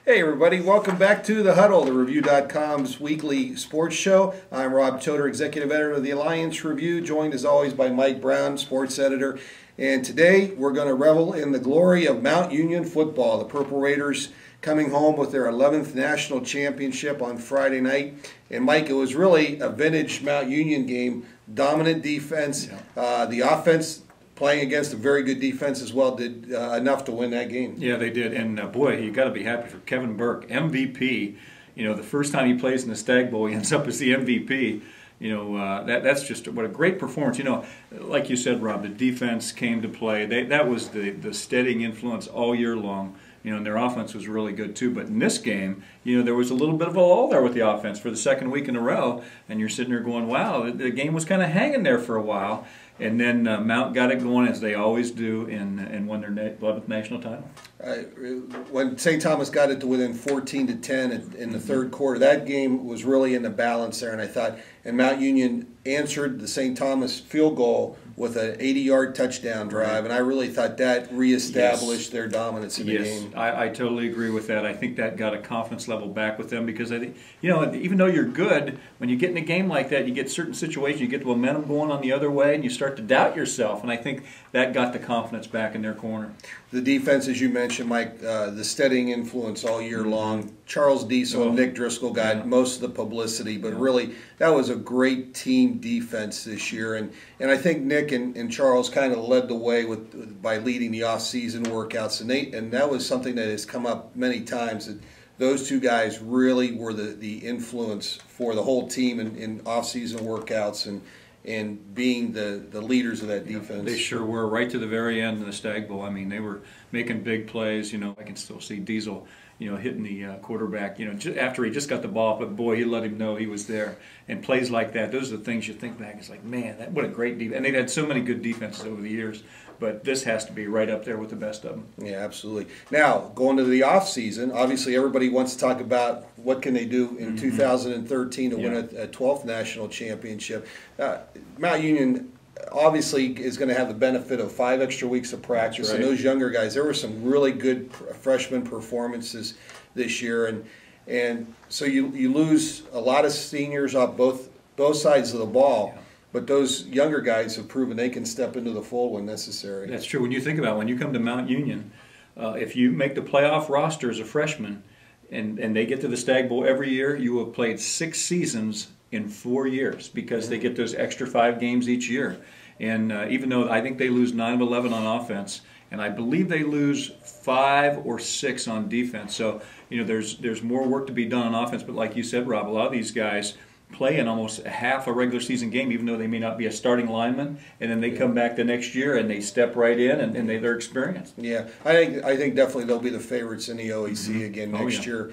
Hey everybody, welcome back to the Huddle, the Review.com's weekly sports show. I'm Rob Todor, Executive Editor of the Alliance Review, joined as always by Mike Brown, Sports Editor. And today we're going to revel in the glory of Mount Union football. The Purple Raiders coming home with their 11th national championship on Friday night. And Mike, it was really a vintage Mount Union game, dominant defense. The offense, playing against a very good defense as well, did enough to win that game. Yeah, they did. And boy, you got to be happy for Kevin Burke, MVP. You know, the first time he plays in the Stagg Bowl, he ends up as the MVP. You know, that's just what a great performance. You know, like you said, Rob, the defense came to play. That was the steadying influence all year long. You know, and their offense was really good too. But in this game, you know, there was a little bit of a lull there with the offense for the second week in a row. And you're sitting there going, wow, the game was kind of hanging there for a while. And then Mount got it going, as they always do, and won their 11th national title. When St. Thomas got it to within 14-10 in the third quarter, that game was really in the balance there. And I thought, and Mount Union answered the St. Thomas field goal with an 80-yard touchdown drive, and I really thought that reestablished their dominance in the game. I totally agree with that. I think that got a confidence level back with them because I think, you know, even though you're good, when you get in a game like that, you get certain situations, you get the momentum going on the other way, and you start to doubt yourself. And I think that got the confidence back in their corner. The defense, as you mentioned, Mike, the steadying influence all year long. Charles Diesel and Nick Driscoll got most of the publicity, but really that was a great team defense this year. And I think Nick and Charles kind of led the way by leading the off-season workouts, and that was something that has come up many times. That those two guys really were the influence for the whole team in off-season workouts and being the leaders of that defense. They sure were, right to the very end of the Stagg Bowl. I mean, they were making big plays. You know, I can still see Diesel, you know, hitting the quarterback, you know, after he just got the ball, but boy, he let him know he was there. And plays like that, those are the things you think back. It's like, man, what a great defense. And they've had so many good defenses over the years, but this has to be right up there with the best of them. Yeah, absolutely. Now, going to the off season, obviously everybody wants to talk about what can they do in 2013 to win a 12th national championship. Mount Union obviously is going to have the benefit of 5 extra weeks of practice, and those younger guys, there were some really good freshman performances this year, and so you lose a lot of seniors off both sides of the ball. Yeah. But those younger guys have proven they can step into the fold when necessary. That's true. When you think about it, when you come to Mount Union, if you make the playoff roster as a freshman and they get to the Stagg Bowl every year, you have played 6 seasons in 4 years because they get those extra 5 games each year. And even though I think they lose 9 of 11 on offense, and I believe they lose 5 or 6 on defense. So, you know, there's more work to be done on offense. But like you said, Rob, a lot of these guys play in almost half a regular season game, even though they may not be a starting lineman, and then they come back the next year and they step right in and they're experienced. Yeah, I think definitely they'll be the favorites in the OAC again next year.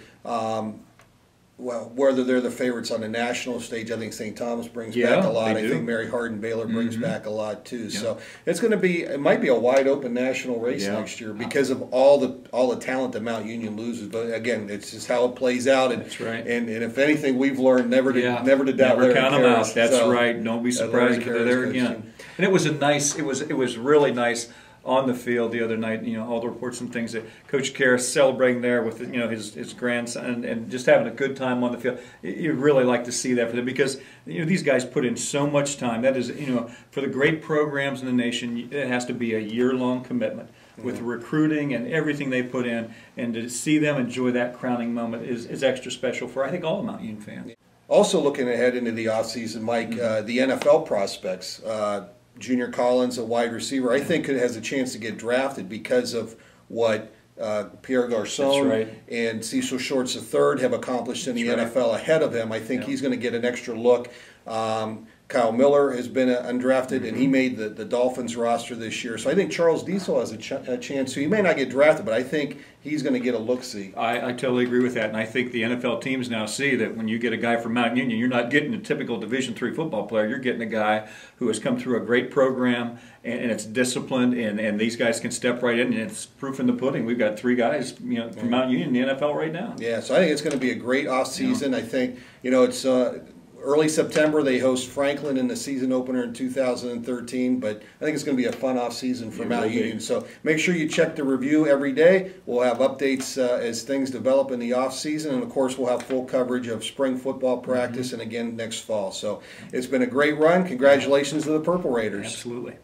Well, whether they're the favorites on the national stage, I think St. Thomas brings back a lot. I think Mary Hardin Baylor brings back a lot too. So it's going to be, it might be a wide open national race next year because of all the talent that Mount Union loses. But again, it's just how it plays out. And, that's right. And if anything, we've learned never to doubt. Never count them out. That's right. Don't be surprised if they're there again. And it was it was really nice on the field the other night, you know, all the reports and things that Coach Karras celebrating there with, you know, his grandson and just having a good time on the field. You really like to see that for them because, you know, these guys put in so much time. That is, you know, for the great programs in the nation, it has to be a year-long commitment with recruiting and everything they put in, and to see them enjoy that crowning moment is extra special for, I think, all Mount Union fans. Also looking ahead into the offseason, Mike, the NFL prospects. Junior Collins, a wide receiver, I think has a chance to get drafted because of what Pierre Garçon and Cecil Shorts III have accomplished in the NFL ahead of him. I think he's going to get an extra look. Kyle Miller has been undrafted, and he made the Dolphins roster this year. So I think Charles Diesel has a chance. So he may not get drafted, but I think he's going to get a look-see. I totally agree with that, and I think the NFL teams now see that when you get a guy from Mount Union, you're not getting a typical Division III football player. You're getting a guy who has come through a great program, and it's disciplined, and these guys can step right in, and it's proof in the pudding. We've got 3 guys, you know, from Mount Union in the NFL right now. Yeah, so I think it's going to be a great off-season. I think, you know, it's Early September, they host Franklin in the season opener in 2013, but I think it's going to be a fun off season for Mount Union. So make sure you check the review every day. We'll have updates as things develop in the off season, and of course we'll have full coverage of spring football practice and again next fall. So it's been a great run. Congratulations to the Purple Raiders. Absolutely.